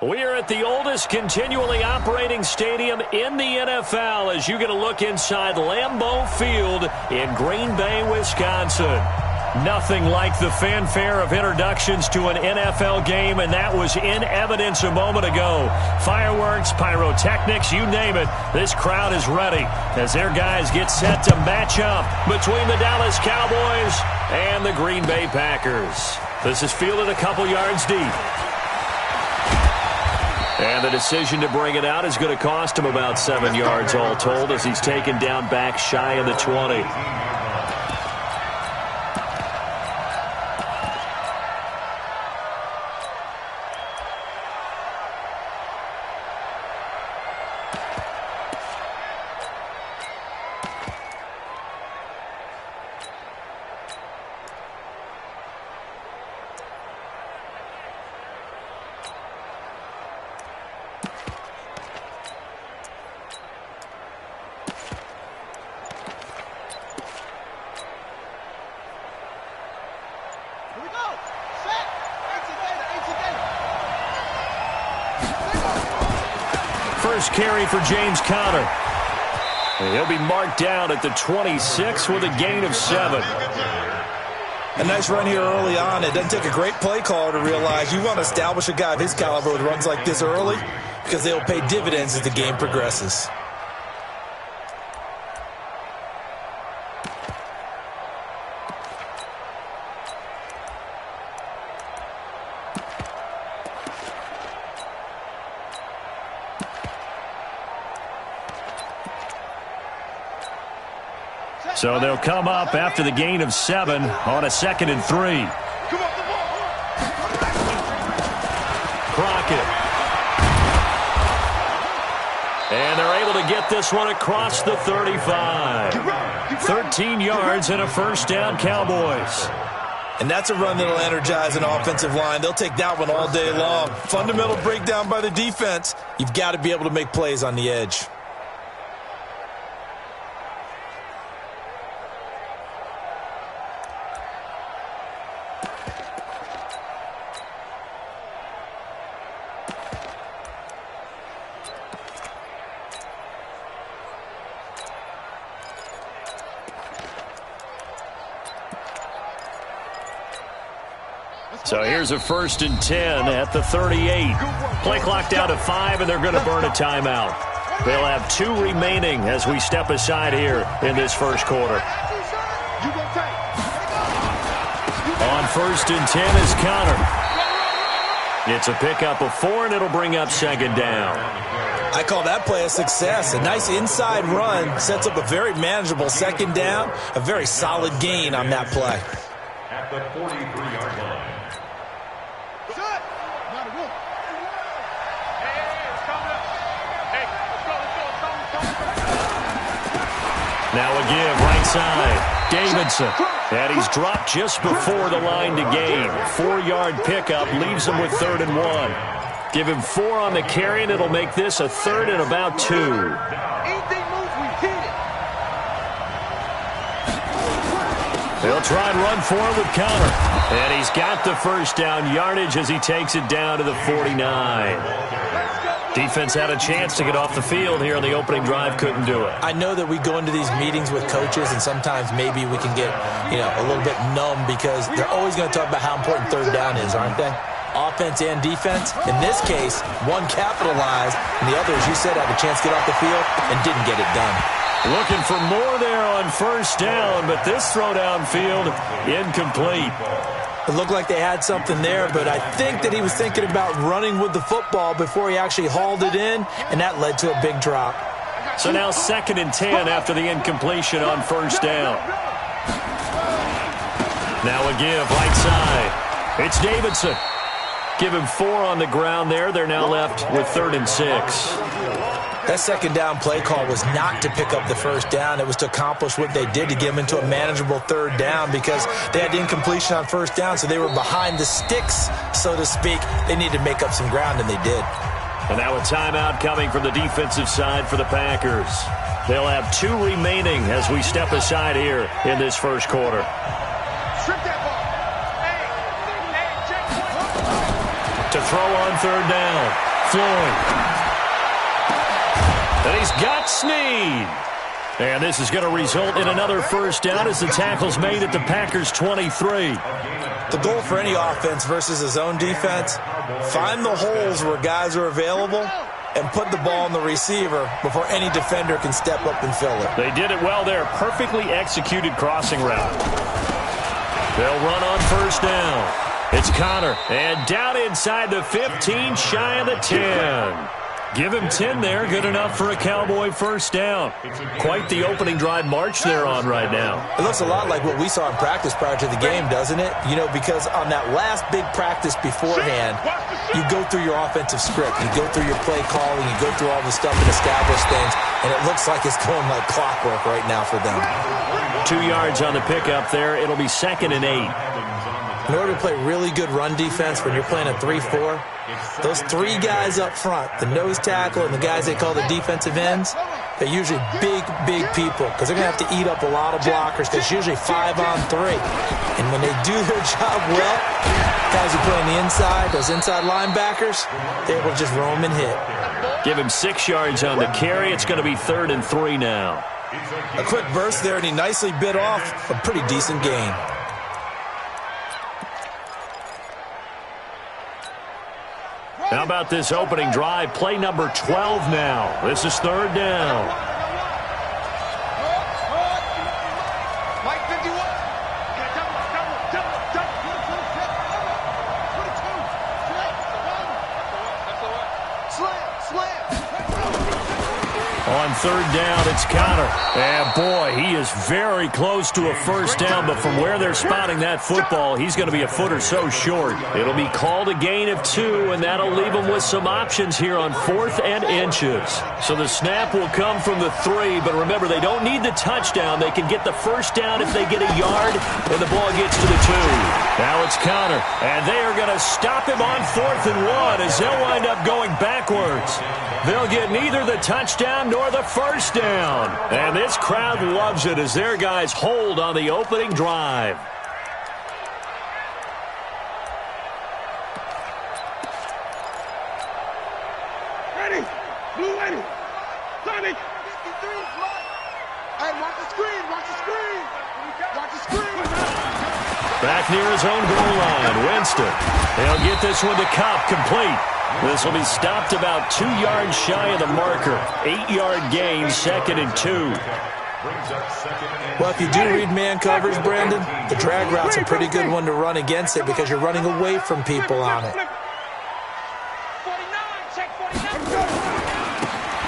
We are at the oldest continually operating stadium in the NFL as you get a look inside Lambeau Field in Green Bay, Wisconsin. Nothing like the fanfare of introductions to an NFL game, and that was in evidence a moment ago. Fireworks, pyrotechnics, you name it. This crowd is ready as their guys get set to match up between the Dallas Cowboys and the Green Bay Packers. This is fielded a couple yards deep. And the decision to bring it out is going to cost him about 7 yards all told as he's taken down back shy of the 20. First carry for James Conner. And he'll be marked down at the 26 with a gain of 7. A nice run here early on. It doesn't take a great play caller to realize you want to establish a guy of his caliber with runs like this early because they'll pay dividends as the game progresses. So they'll come up after the gain of 7 on a 2nd and 3. Crockett. And they're able to get this one across the 35. 13 yards and a first down, Cowboys. And that's a run that'll energize an offensive line. They'll take that one all day long. Fundamental breakdown by the defense. You've got to be able to make plays on the edge. So here's a 1st and 10 at the 38. Play clock down to 5, and they're going to burn a timeout. They'll have 2 remaining as we step aside here in this first quarter. On 1st and 10 is Conner. It's a pickup of 4, and it'll bring up 2nd down. I call that play a success. A nice inside run sets up a very manageable 2nd down. A very solid gain on that play. At the 43-yard line. Now a give, right side. Davidson. And he's dropped just before the line to gain. 4-yard pickup leaves him with 3rd and 1. Give him 4 on the carry, and it'll make this a 3rd and about 2. They'll try and run for it with Conner. And he's got the first down yardage as he takes it down to the 49. Defense had a chance to get off the field here on the opening drive, couldn't do it. I know that we go into these meetings with coaches, and sometimes maybe we can get, a little bit numb because they're always going to talk about how important 3rd down is, aren't they? Offense and defense. In this case, one capitalized, and the other, as you said, had a chance to get off the field and didn't get it done. Looking for more there on 1st down, but this throw downfield incomplete. It looked like they had something there, but I think that he was thinking about running with the football before he actually hauled it in, and that led to a big drop. So now 2nd and 10 after the incompletion on 1st down. Now a give, right side. It's Davidson. Give him 4 on the ground there. They're now left with 3rd and 6. That 2nd down play call was not to pick up the 1st down. It was to accomplish what they did to get them into a manageable 3rd down because they had incompletion on 1st down, so they were behind the sticks, so to speak. They needed to make up some ground, and they did. And now a timeout coming from the defensive side for the Packers. They'll have 2 remaining as we step aside here in this first quarter. To throw on 3rd down. Floyd. And he's got Snead. And this is going to result in another first down as the tackle's made at the Packers' 23. The goal for any offense versus a zone defense, find the holes where guys are available and put the ball on the receiver before any defender can step up and fill it. They did it well there. Perfectly executed crossing route. They'll run on first down. It's Connor, and down inside the 15, shy of the 10. Give him 10 there, good enough for a Cowboy first down. Quite the opening drive march they're on right now. It looks a lot like what we saw in practice prior to the game, doesn't it? You know, because on that last big practice beforehand, you go through your offensive script. You go through your play calling. You go through all the stuff and establish things, and it looks like it's going like clockwork right now for them. 2 yards on the pickup there. It'll be 2nd and 8. In order to play really good run defense when you're playing a 3-4, those 3 guys up front, the nose tackle and the guys they call the defensive ends, they're usually big, big people because they're going to have to eat up a lot of blockers because it's usually 5-on-3. And when they do their job well, guys who play on the inside, those inside linebackers, they're able to just roam and hit. Give him 6 yards on the carry. It's going to be 3rd and 3 now. A quick burst there, and he nicely bit off a pretty decent gain. How about this opening drive? Play number 12 now. This is 3rd down. Mike 51. On 3rd down, it's Connor. And, boy, he is very close to a first down, but from where they're spotting that football, he's going to be a foot or so short. It'll be called a gain of 2, and that'll leave him with some options here on 4th and inches. So the snap will come from the 3, but remember, they don't need the touchdown. They can get the first down if they get a yard, and the ball gets to the 2. Now it's Connor, and they are going to stop him on 4th and 1 as they'll wind up going backwards. They'll get neither the touchdown nor the first down. And this crowd loves it as their guys hold on the opening drive. Ready? Blue ready. Sonic. Hey, watch the screen. Watch the screen. Watch the screen. Back near his own goal line, Winston. They'll get this one to Kopp, complete. This will be stopped about 2 yards shy of the marker. 8-yard gain, 2nd and 2. Well, if you do read man coverage, Brandon, the drag route's a pretty good one to run against it because you're running away from people on it.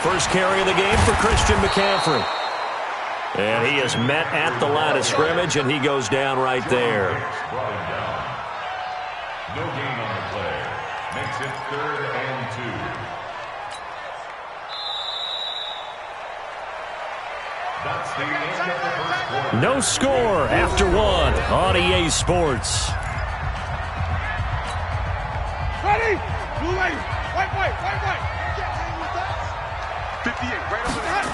First carry of the game for Christian McCaffrey. And he is met at the line of scrimmage, and he goes down right there. No gain on the play. Makes it 3rd and 2. That's the end of the first quarter. No score after 1 on EA Sports. Ready? Blue ready. White. 58, right over there.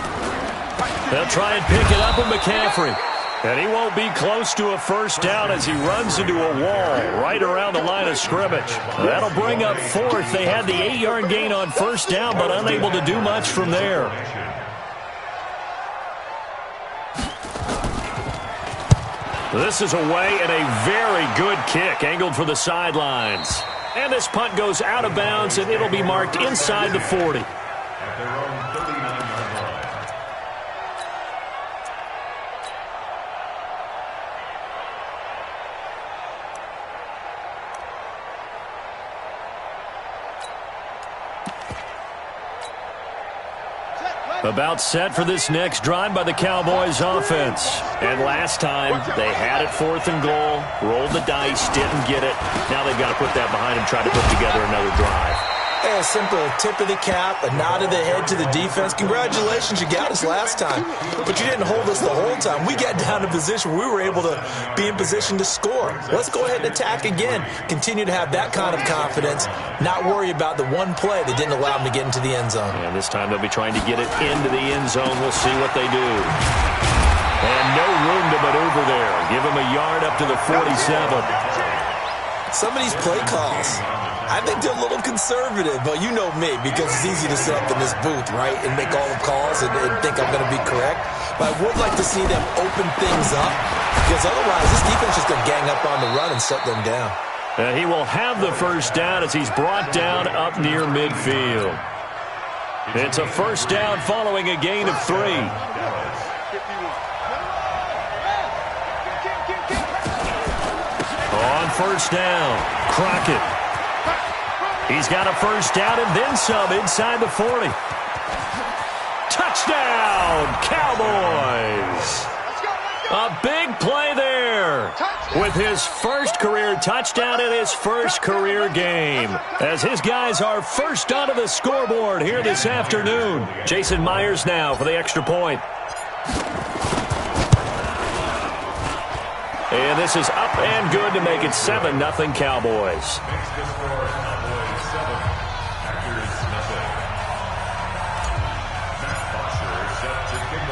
They'll try and pick it up with McCaffrey. And he won't be close to a first down as he runs into a wall right around the line of scrimmage. That'll bring up 4th. They had the 8-yard gain on first down, but unable to do much from there. This is away and a very good kick angled for the sidelines. And this punt goes out of bounds, and it'll be marked inside the 40. At their own 39-yard line. About set for this next drive by the Cowboys offense. And last time, they had it 4th and goal, rolled the dice, didn't get it. Now they've got to put that behind them, try to put together another drive. A simple tip of the cap, a nod of the head to the defense. Congratulations, you got us last time. But you didn't hold us the whole time. We got down to position where we were able to be in position to score. Let's go ahead and attack again. Continue to have that kind of confidence. Not worry about the one play that didn't allow them to get into the end zone. And this time they'll be trying to get it into the end zone. We'll see what they do. And no room to maneuver there. Give them a yard up to the 47. Some of these play calls, I think they're a little conservative, but you know me, because it's easy to sit up in this booth, right, and make all the calls and think I'm going to be correct. But I would like to see them open things up, because otherwise this defense is going to gang up on the run and shut them down. And he will have the first down as he's brought down up near midfield. It's a first down following a gain of 3. On first down, Crockett. He's got a first down and then some inside the 40. Touchdown, Cowboys! A big play there with his first career touchdown in his first career game, as his guys are first onto the scoreboard here this afternoon. Jason Myers now for the extra point. And this is up and good to make it 7-0 Cowboys.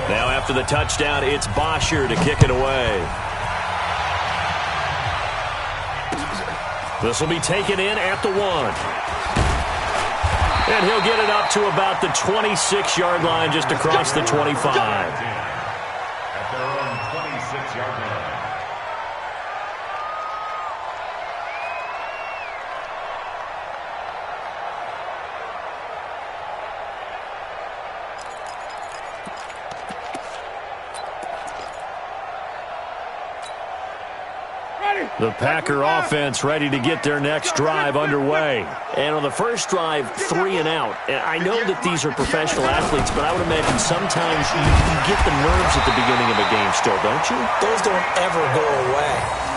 Now after the touchdown, it's Bosher to kick it away. This will be taken in at the 1. And he'll get it up to about the 26-yard line, just across the 25. At their own 26-yard line. The Packer offense ready to get their next drive underway. And on the first drive, 3 and out. And I know that these are professional athletes, but I would imagine sometimes you get the nerves at the beginning of a game still, don't you? Those don't ever go away.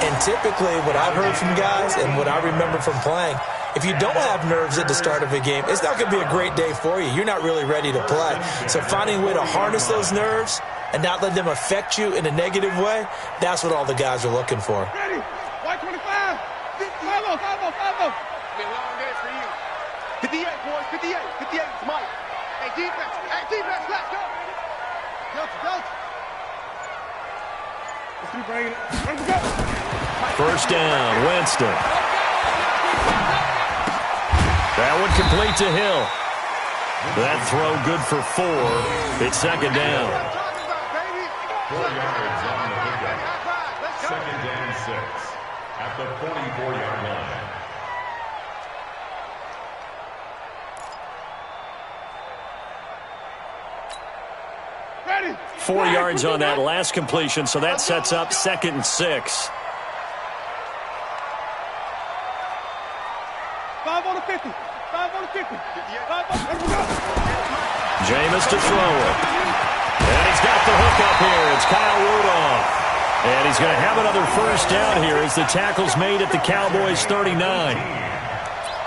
And typically what I've heard from guys and what I remember from playing, if you don't have nerves at the start of a game, it's not going to be a great day for you. You're not really ready to play. So finding a way to harness those nerves and not let them affect you in a negative way, that's what all the guys are looking for. Ready? White 25. 5-0, 5-0, 5-0. Been a long day for you. 58, boys, 58. 58, it's Mike. Hey, defense, let's go. Go. Let's keep bringing it. Let's go. First down, Winston. That one complete to Hill. That throw good for 4. It's second down. 4 yards on the pickup. Second down 6 at the 44-yard line. Ready? 4 yards on that last completion, so that sets up 2nd and 6. 5 on the 50. 5 on the 50. 5 on the 50. Jameis to throw it. And he's got the hook up here. It's Kyle Rudolph. And he's going to have another first down here as the tackle's made at the Cowboys 39.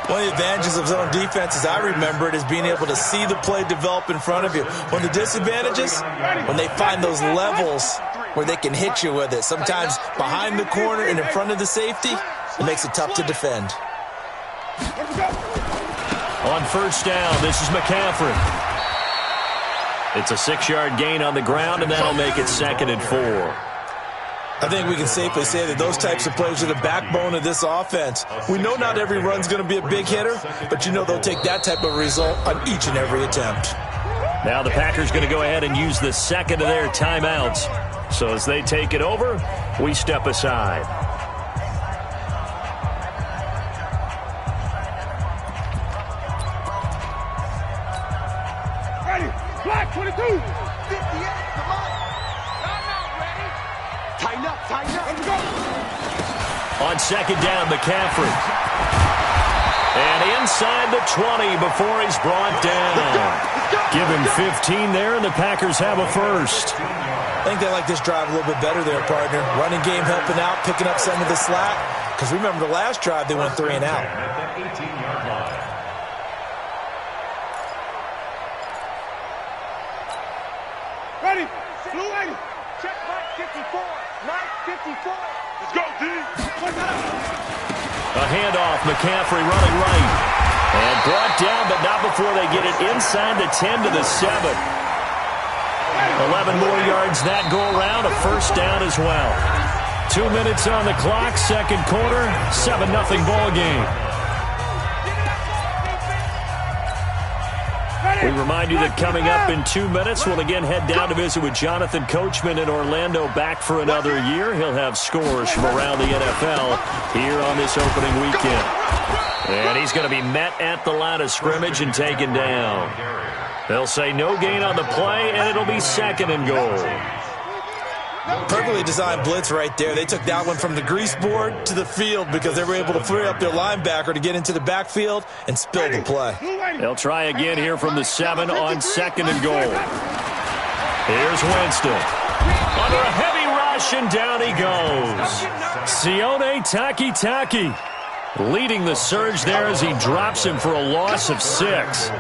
One of the advantages of zone defense, as I remember it, is being able to see the play develop in front of you. One of the disadvantages, when they find those levels where they can hit you with it, sometimes behind the corner and in front of the safety, it makes it tough to defend. On first down, this is McCaffrey. It's a 6-yard gain on the ground, and that'll make it 2nd and 4. I think we can safely say that those types of plays are the backbone of this offense. We know not every run's going to be a big hitter, but you know they'll take that type of result on each and every attempt. Now the Packers going to go ahead and use the second of their timeouts. So as they take it over, we step aside. Ready? Black 22. 58, come on. Timeout, ready? Tighten up. Let's go. On second down, McCaffrey. And inside the 20 before he's brought down. Give him 15 there, and the Packers have a first. I think they like this drive a little bit better there, partner. Running game helping out, picking up some of the slack. Because remember, the last drive, they went 3 and out. At the 18-yard line. Ready? Blue 80. Check Mike 54. Mike 54. Let's go, D. A handoff, McCaffrey running right. And brought down, but not before they get it inside the 10 to the 7. 11 more yards that go around, a first down as well. 2 minutes on the clock, second quarter, 7-0 ball game. We remind you that coming up in 2 minutes, we'll again head down to visit with Jonathan Coachman in Orlando, back for another year. He'll have scores from around the NFL here on this opening weekend. And he's going to be met at the line of scrimmage and taken down. They'll say no gain on the play, and it'll be 2nd and goal. Perfectly designed blitz right there. They took that one from the grease board to the field because they were able to free up their linebacker to get into the backfield and spill the play. They'll try again here from the 7 on 2nd and goal. Here's Winston. Under a heavy rush, and down he goes. Sione Takitaki leading the surge there as he drops him for a loss of 6.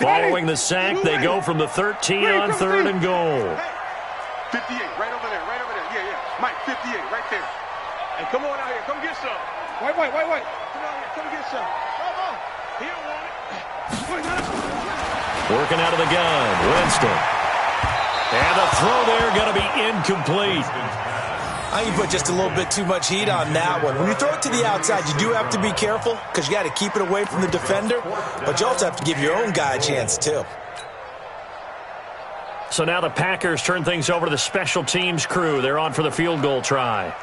Following the sack, they go from the 13 on 3rd and goal. 58, right over there, right over there. Yeah, yeah. Mike, 58, right there. Hey, come on out here. Come get some. Wait. Come out here. Come get some. Come on. He don't want it. Working out of the gun, Winston. And the throw there going to be incomplete. I think you put just a little bit too much heat on that one. When you throw it to the outside, you do have to be careful because you got to keep it away from the defender, but you also have to give your own guy a chance too. So now the Packers turn things over to the special teams crew. They're on for the field goal try.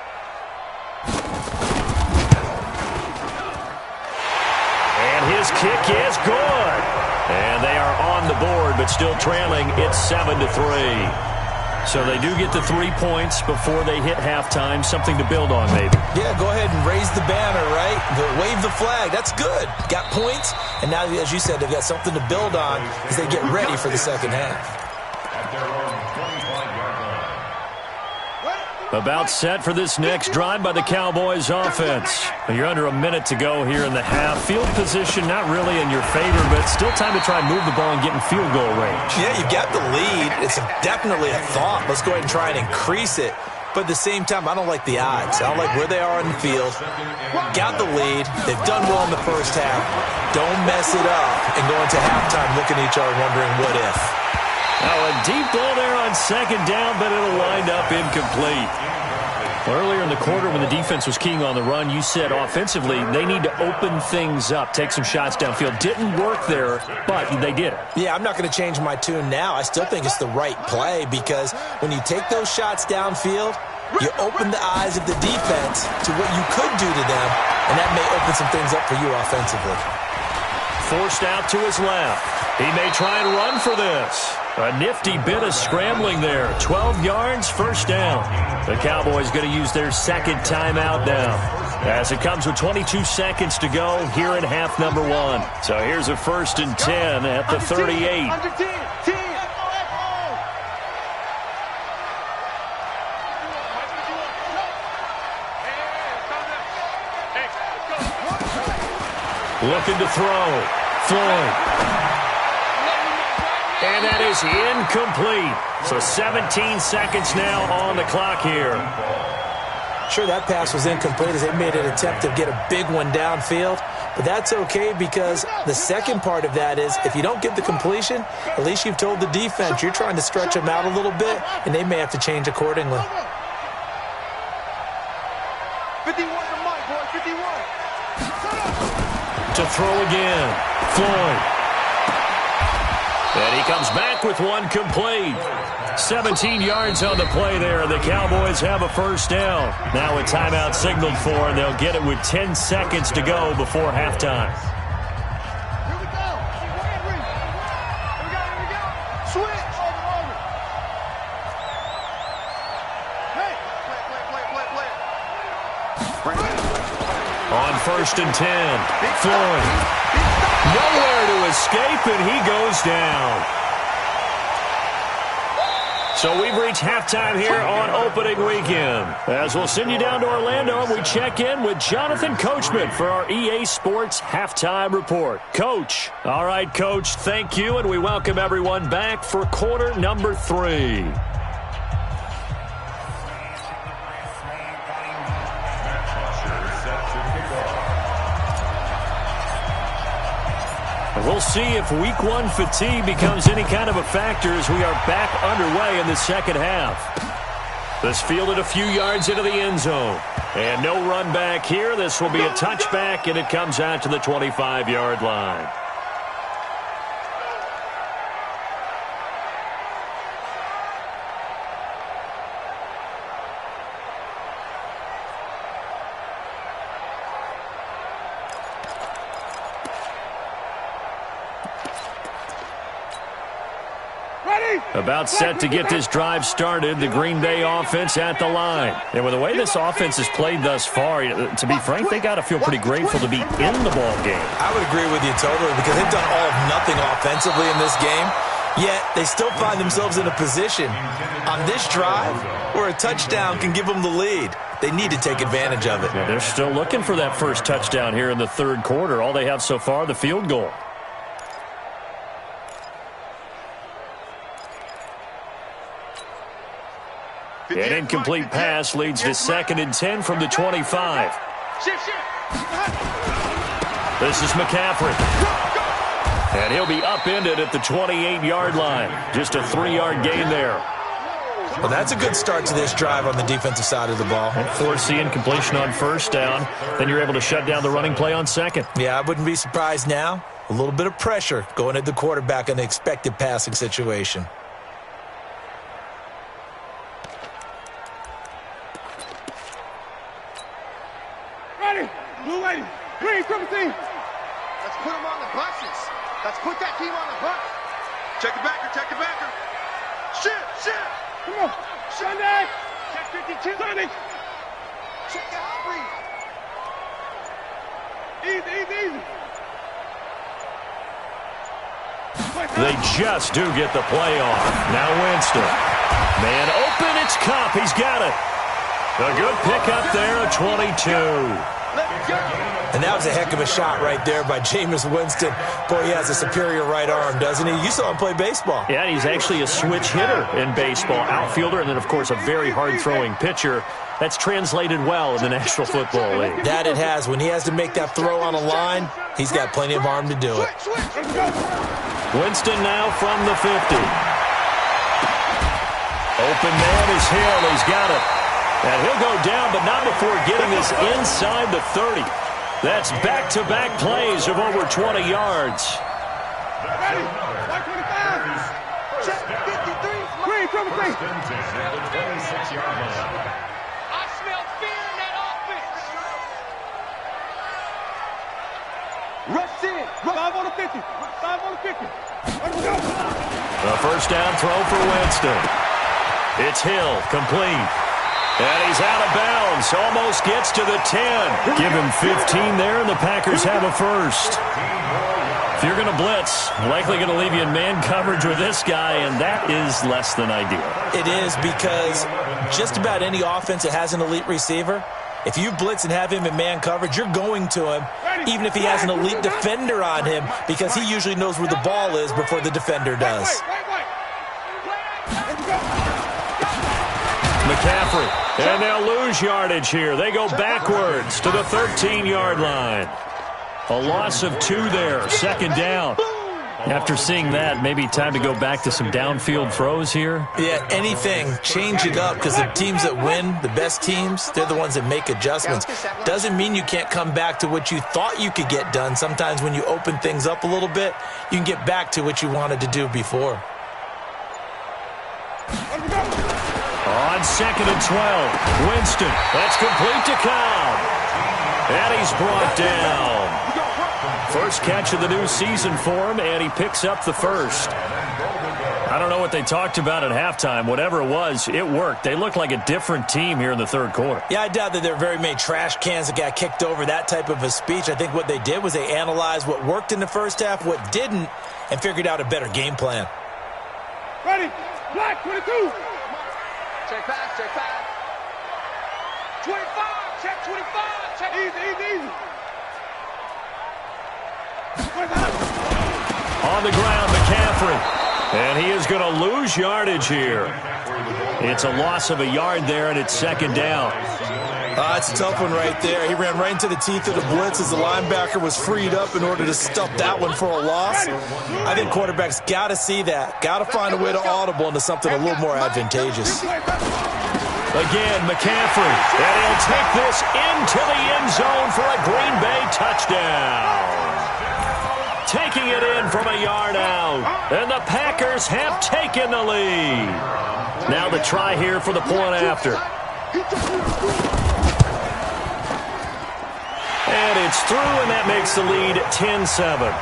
And his kick is good. And they are on the board, but still trailing. It's 7-3. So they do get the 3 points before they hit halftime. Something to build on, maybe. Yeah, go ahead and raise the banner, right? Wave the flag. That's good. Got points, and now, as you said, they've got something to build on as they get ready for the second half. About set for this next drive by the Cowboys offense. You're under a minute to go here in the half. Field position not really in your favor, but still time to try and move the ball and get in field goal range. Yeah, you've got the lead. It's definitely a thought. Let's go ahead and try and increase it. But at the same time, I don't like the odds. I don't like where they are on the field. Got the lead. They've done well in the first half. Don't mess it up and go into halftime looking at each other wondering what if. Now a deep ball there on 2nd down, but it'll wind up incomplete. Earlier in the quarter when the defense was keying on the run, you said offensively they need to open things up, take some shots downfield. Didn't work there, but they did it. Yeah, I'm not going to change my tune now. I still think it's the right play because when you take those shots downfield, you open the eyes of the defense to what you could do to them, and that may open some things up for you offensively. Forced out to his left. He may try and run for this. A nifty bit of scrambling there. 12 yards, 1st down. The Cowboys going to use their 2nd timeout now, as it comes with 22 seconds to go here in half number 1. So here's a 1st and 10 at the 38. Under 10. Looking to throw. Floyd. And that is incomplete. So 17 seconds now on the clock here. Sure, that pass was incomplete as they made an attempt to get a big one downfield. But that's okay because the second part of that is if you don't get the completion, at least you've told the defense you're trying to stretch them out a little bit, and they may have to change accordingly. 51 to Mike, boy, 51. To throw again. Floyd. And he comes back with one complete. 17 yards on the play there. The Cowboys have a 1st down. Now a timeout signaled for, and they'll get it with 10 seconds to go before halftime. Here we go. Here we go. Switch. Hey. Play. On 1st and 10, Floyd. Nowhere to escape, and he goes down. So we've reached halftime here on opening weekend. As we'll send you down to Orlando, and we check in with Jonathan Coachman for our EA Sports Halftime Report. Coach. All right, Coach, thank you, and we welcome everyone back for quarter number 3. We'll see if week 1 fatigue becomes any kind of a factor as we are back underway in the second half. This fielded a few yards into the end zone. And no run back here. This will be a touchback, and it comes out to the 25-yard line. About set to get this drive started, the Green Bay offense at the line. And with the way this offense has played thus far, to be frank, they got to feel pretty grateful to be in the ball game. I would agree with you totally because they've done all of nothing offensively in this game, yet they still find themselves in a position on this drive where a touchdown can give them the lead. They need to take advantage of it. Yeah, they're still looking for that first touchdown here in the third quarter. All they have so far, the field goal. An incomplete pass leads to 2nd and 10 from the 25. This is McCaffrey. And he'll be upended at the 28-yard line. Just a 3-yard gain there. Well, that's a good start to this drive on the defensive side of the ball. And force the incompletion on first down. Then you're able to shut down the running play on second. Yeah, I wouldn't be surprised now. A little bit of pressure going at the quarterback in the expected passing situation. Blue lady, green, come team. Let's put them on the buses. Let's put that team on the bus. Check the backer, check the backer. Shit. Come on. Sunday. Check 52. Sunday. Check the Aubrey. Easy. They just do get the play off. Now Winston. Man open, it's Cup. He's got it. A good pickup there at 22. And that was a heck of a shot right there by Jameis Winston. Boy, he has a superior right arm, doesn't he? You saw him play baseball. Yeah, he's actually a switch hitter in baseball. Outfielder, and then, of course, a very hard-throwing pitcher. That's translated well in the National Football League. That it has. When he has to make that throw on a line, he's got plenty of arm to do it. Winston now from the 50. Open man is Hill. He's got it. And he'll go down, but not before getting this inside the 30. That's back-to-back plays of over 20 yards. Ready? 125. Check 53. Green, come on. I smell fear in that offense. Rush in. 5 on the 50. 5 on the 50. Let's go. A first down throw for Winston. It's Hill, complete. And he's out of bounds. Almost gets to the 10. Give him 15 there, and the Packers have a first. If you're going to blitz, likely going to leave you in man coverage with this guy, and that is less than ideal. It is because just about any offense that has an elite receiver, if you blitz and have him in man coverage, you're going to him, even if he has an elite defender on him, because he usually knows where the ball is before the defender does. McCaffrey, and they'll lose yardage here. They go backwards to the 13-yard line. A loss of 2 there, 2nd down. After seeing that, maybe time to go back to some downfield throws here. Yeah, anything. Change it up because the teams that win, the best teams, they're the ones that make adjustments. Doesn't mean you can't come back to what you thought you could get done. Sometimes when you open things up a little bit, you can get back to what you wanted to do before. On 2nd and 12, Winston. That's complete to Cobb. And he's brought down. First catch of the new season for him, and he picks up the first. I don't know what they talked about at halftime. Whatever it was, it worked. They look like a different team here in the third quarter. Yeah, I doubt that there are very many trash cans that got kicked over, that type of a speech. I think what they did was they analyzed what worked in the first half, what didn't, and figured out a better game plan. Ready? Black 22. Check 5, check 5. 25, check 25. Check easy. On the ground, McCaffrey. And he is going to lose yardage here. It's a loss of a yard there, and it's 2nd down. It's a tough one right there. He ran right into the teeth of the blitz as the linebacker was freed up in order to stop that one for a loss. I think quarterbacks got to see that. Got to find a way to audible into something a little more advantageous. Again, McCaffrey. And he'll take this into the end zone for a Green Bay touchdown. Taking it in from a yard out. And the Packers have taken the lead. Now the try here for the point after. And it's through, and that makes the lead 10-7.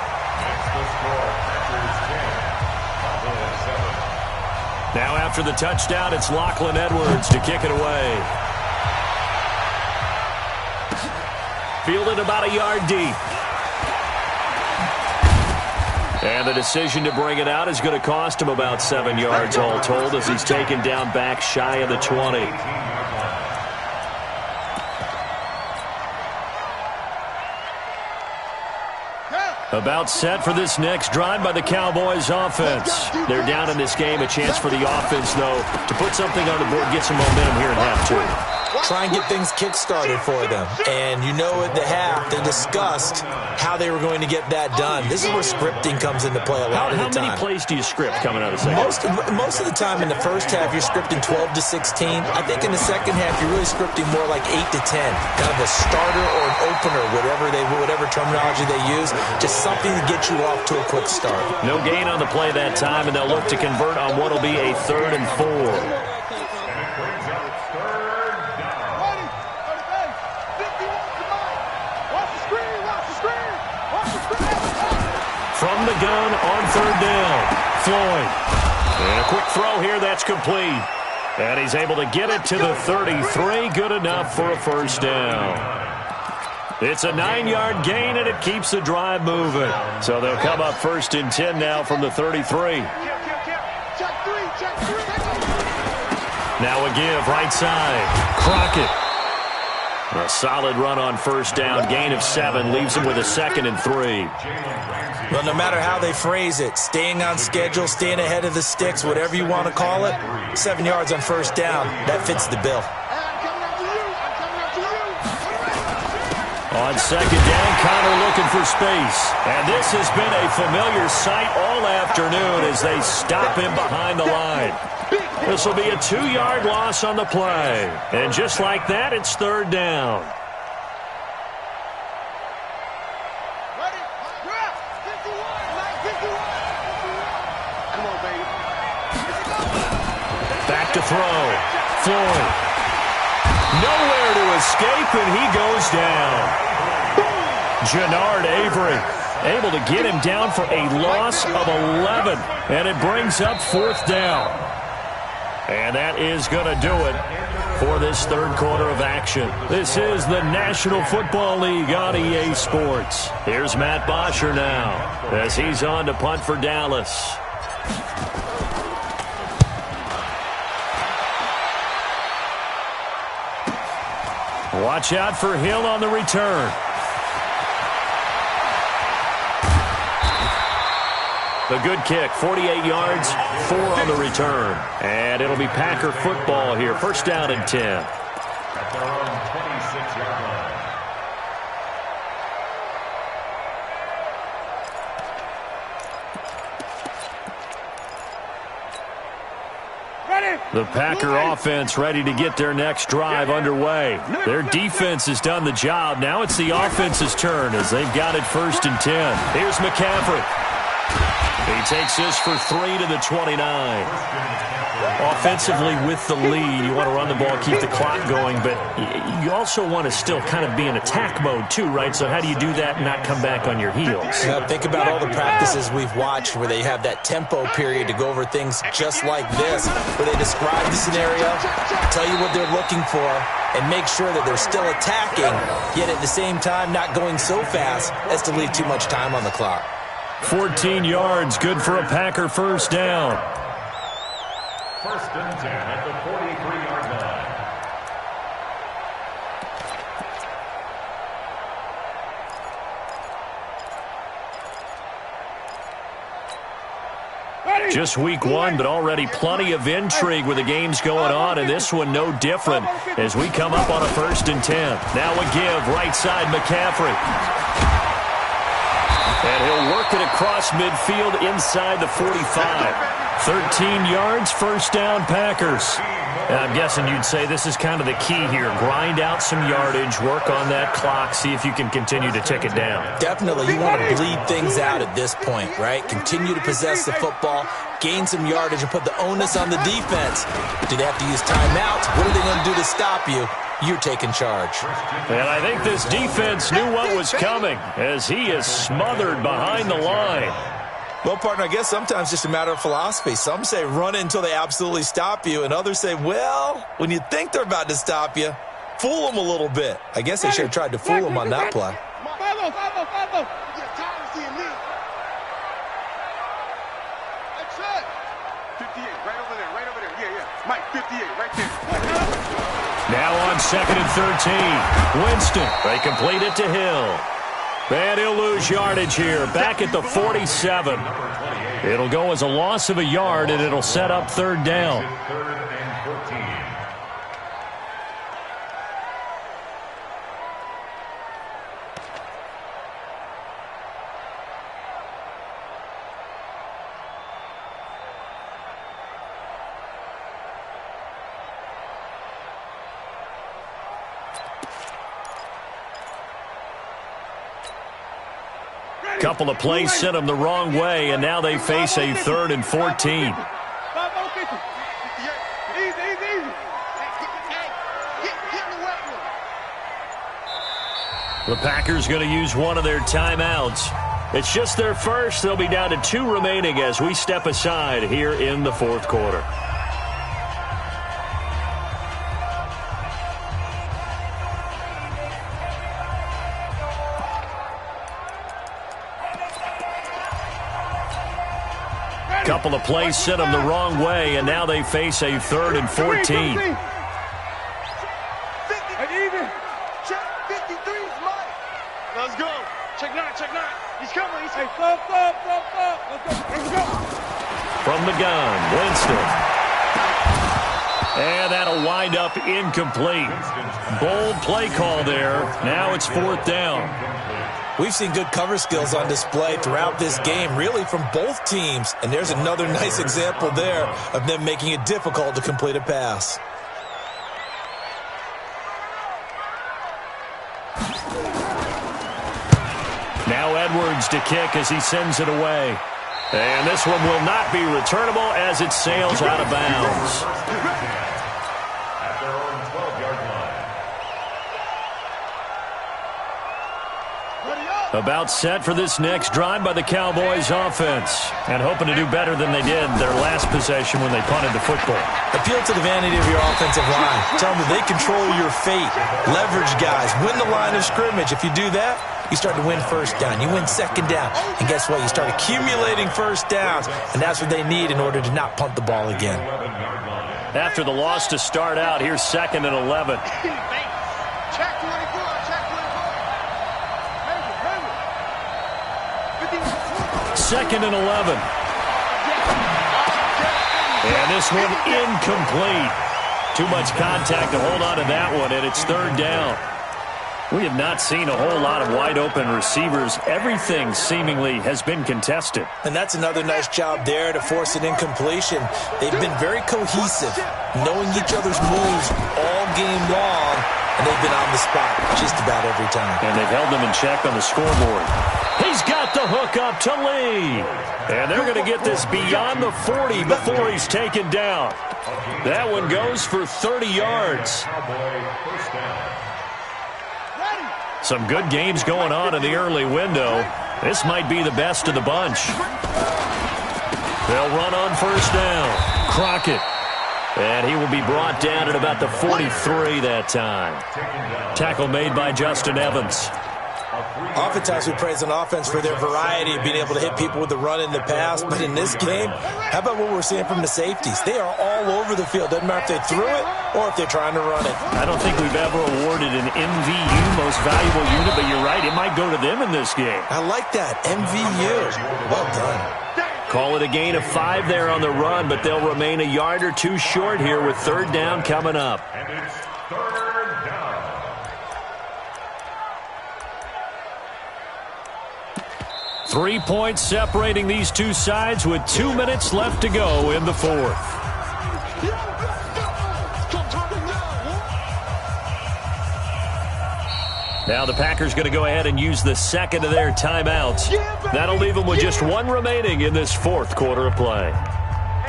Now after the touchdown, it's Lachlan Edwards to kick it away. Fielded about a yard deep. And the decision to bring it out is going to cost him about 7 yards all told as he's taken down back shy of the 20. About set for this next drive by the Cowboys offense. They're down in this game. A chance for the offense, though, to put something on the board, get some momentum here in half two. Try and get things kick-started for them. And you know at the half, they discussed how they were going to get that done. This is where scripting comes into play a lot of the time. How many plays do you script coming out of the second? Most of the time in the first half, you're scripting 12 to 16. I think in the second half, you're really scripting more like 8 to 10. Kind of a starter or an opener, whatever terminology they use. Just something to get you off to a quick start. No gain on the play that time, and they'll look to convert on what will be a 3rd and 4. From the gun on 3rd down, Floyd. And a quick throw here, that's complete. And he's able to get it to the 33, good enough for a 1st down. It's a 9-yard gain, and it keeps the drive moving. So they'll come up 1st and 10 now from the 33. Now a give, right side, Crockett. A solid run on 1st down, gain of 7, leaves him with a 2nd and 3. Well, no matter how they phrase it, staying on schedule, staying ahead of the sticks, whatever you want to call it, 7 yards on 1st down, that fits the bill. On 2nd down, Connor looking for space. And this has been a familiar sight all afternoon as they stop him behind the line. This will be a 2-yard loss on the play. And just like that, it's 3rd down. Back to throw. Floyd. Nowhere to escape, and he goes down. Jannard Avery able to get him down for a loss of 11. And it brings up 4th down. And that is going to do it for this 3rd quarter of action. This is the National Football League on EA Sports. Here's Matt Bosher now as he's on to punt for Dallas. Watch out for Hill on the return. The good kick, 48 yards, 4 on the return. And it'll be Packer football here. 1st down and 10. At their own 26-yard line. The Packer offense ready to get their next drive underway. Their defense has done the job. Now it's the offense's turn as they've got it 1st and 10. Here's McCaffrey. He takes this for 3 to the 29. Offensively with the lead, you want to run the ball, keep the clock going, but you also want to still kind of be in attack mode too, right? So how do you do that and not come back on your heels? Yeah, think about all the practices we've watched where they have that tempo period to go over things just like this, where they describe the scenario, tell you what they're looking for, and make sure that they're still attacking, yet at the same time not going so fast as to leave too much time on the clock. 14 yards, good for a Packer 1st down. 1st and 10 at the 43-yard line. Just week 1, but already plenty of intrigue with the games going on, and this one no different as we come up on a 1st and 10. Now a give, right side McCaffrey. And he'll work it across midfield inside the 45. 13 yards, first down, Packers. And I'm guessing you'd say this is kind of the key here. Grind out some yardage, work on that clock, see if you can continue to tick it down. Definitely, you want to bleed things out at this point, right? Continue to possess the football, gain some yardage, and put the onus on the defense. Do they have to use timeouts? What are they going to do to stop you? You're taking charge. And I think this defense knew what was coming as he is smothered behind the line. Well, partner, I guess sometimes it's just a matter of philosophy. Some say run it until they absolutely stop you, and others say, well, when you think they're about to stop you, fool them a little bit. I guess they should have tried to fool them on that play. Follow. That's it. 58, right over there. Yeah. Mike, 58, right there. Now on 2nd and 13. Winston, they complete it to Hill. And he'll lose yardage here, back at the 47. It'll go as a loss of a yard, and it'll set up third down. Third and 14. Couple of plays sent them the wrong way, and now they face a 3rd and 14. The Packers going to use one of their timeouts. It's just their first. They'll be down to 2 remaining as we step aside here in the 4th quarter. Couple of plays sent them the wrong way, and now they face a 3rd and 14. Let's go. Check 9. He's coming. Hey, stop. Let's go. From the gun, Winston. And that'll wind up incomplete. Bold play call there. Now it's 4th down. We've seen good cover skills on display throughout this game, really from both teams. And there's another nice example there of them making it difficult to complete a pass. Now Edwards to kick as he sends it away. And this one will not be returnable as it sails out of bounds. At their own 12-yard line. About set for this next drive by the Cowboys offense. And hoping to do better than they did their last possession when they punted the football. Appeal to the vanity of your offensive line. Tell them that they control your fate. Leverage guys. Win the line of scrimmage. If you do that, you start to win first down. You win second down. And guess what? You start accumulating first downs. And that's what they need in order to not punt the ball again. After the loss to start out, here's 2nd and 11. Check 24. 2nd and 11. And this one incomplete. Too much contact to hold on to that one, and it's 3rd down. We have not seen a whole lot of wide-open receivers. Everything seemingly has been contested. And that's another nice job there to force an incompletion. They've been very cohesive, knowing each other's moves all game long, and they've been on the spot just about every time. And they've held them in check on the scoreboard. He's got the hook up to Lee. And they're going to get this beyond the 40 before he's taken down. That one goes for 30 yards. Some good games going on in the early window. This might be the best of the bunch. They'll run on first down. Crockett. And he will be brought down at about the 43 that time. Tackle made by Justin Evans. Oftentimes we praise an offense for their variety of being able to hit people with the run in the pass. But in this game, how about what we're seeing from the safeties? They are all over the field. Doesn't matter if they threw it or if they're trying to run it. I don't think we've ever awarded an MVU, most valuable unit, but you're right. It might go to them in this game. I like that. MVU. Well done. Call it a gain of 5 there on the run, but they'll remain a yard or two short here with 3rd down coming up. And it's 3rd down. 3 points separating these two sides with 2 minutes left to go in the fourth. Now the Packers going to go ahead and use the second of their timeouts. That'll leave them with just one remaining in this fourth quarter of play.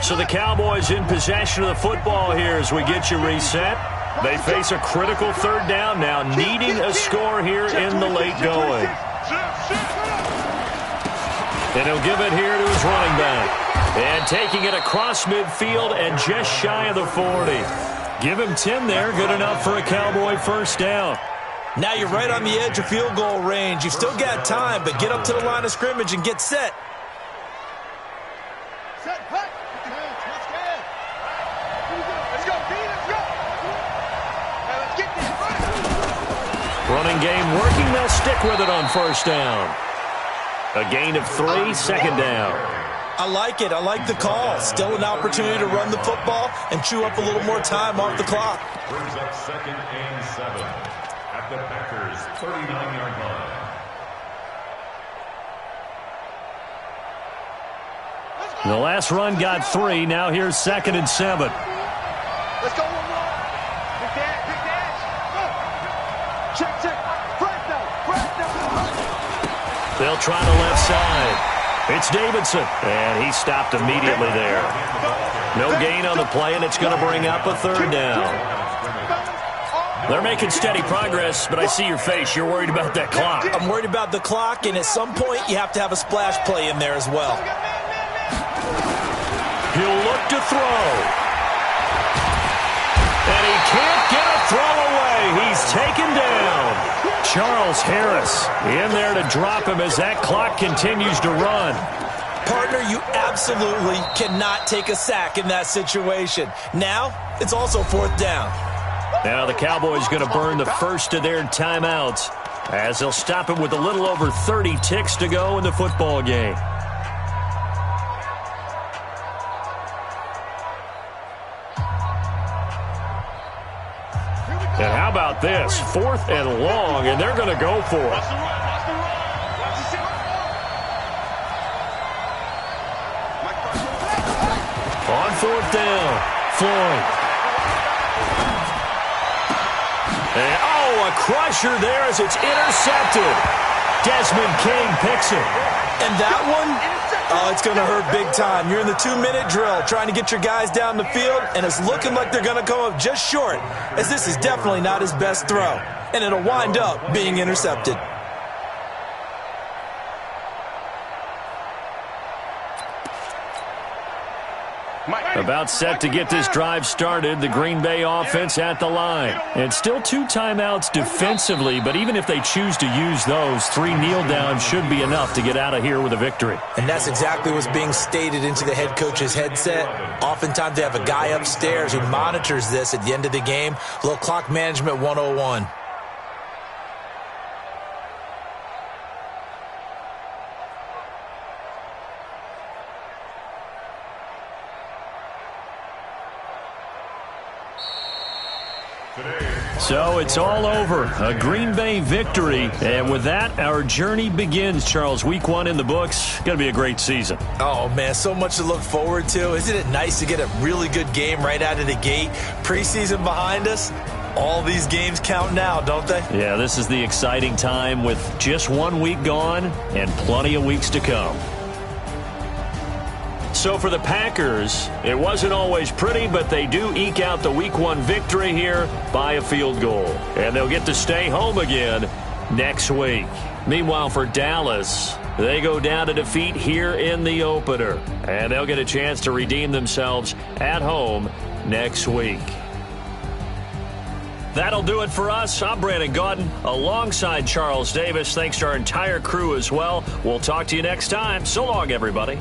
So the Cowboys in possession of the football here as we get you reset. They face a critical third down now, needing a score here in the late going. And he'll give it here to his running back. And taking it across midfield and just shy of the 40. Give him 10 there, good enough for a Cowboy first down. Now you're right on the edge of field goal range. You've still got time, but get up to the line of scrimmage and get set. Running game working. They'll stick with it on first down. A gain of 3, second down. I like it. I like the call. Still an opportunity to run the football and chew up a little more time off the clock. Brings up 2nd and 7 at the Packers' 39-yard line. The last run got 3. Now here's 2nd and 7. Let's go one more. Big dash, big dash. Go. Check, check. Flag down, flag down. They'll try the left side. It's Davidson, and he stopped immediately there. No gain on the play, and it's going to bring up a third down. They're making steady progress, but I see your face. You're worried about that clock. I'm worried about the clock, and at some point you have to have a splash play in there as well. He'll look to throw. And he can't get a throw away. He's taken down. Charles Harris in there to drop him as that clock continues to run. Partner, you absolutely cannot take a sack in that situation. Now, it's also fourth down. Now the Cowboys going to burn the first of their timeouts as they'll stop him with a little over 30 ticks to go in the football game. And how about this? 4th and long, and they're going to go for it. On 4th down, Floyd. And, oh, a crusher there as it's intercepted. Desmond King picks it. And that one, oh, it's going to hurt big time. You're in the 2-minute drill trying to get your guys down the field, and it's looking like they're going to come up just short, as this is definitely not his best throw. And it'll wind up being intercepted. About set to get this drive started, the Green Bay offense at the line. And still 2 timeouts defensively, but even if they choose to use those, 3 kneel downs should be enough to get out of here with a victory. And that's exactly what's being stated into the head coach's headset. Oftentimes they have a guy upstairs who monitors this at the end of the game. A little clock management 101. So it's all over. A Green Bay victory. And with that, our journey begins, Charles. Week 1 in the books. Going to be a great season. Oh, man, so much to look forward to. Isn't it nice to get a really good game right out of the gate? Preseason behind us. All these games count now, don't they? Yeah, this is the exciting time with just 1 week gone and plenty of weeks to come. So for the Packers, it wasn't always pretty, but they do eke out the Week 1 victory here by a field goal. And they'll get to stay home again next week. Meanwhile, for Dallas, they go down to defeat here in the opener. And they'll get a chance to redeem themselves at home next week. That'll do it for us. I'm Brandon Gaudin alongside Charles Davis. Thanks to our entire crew as well. We'll talk to you next time. So long, everybody.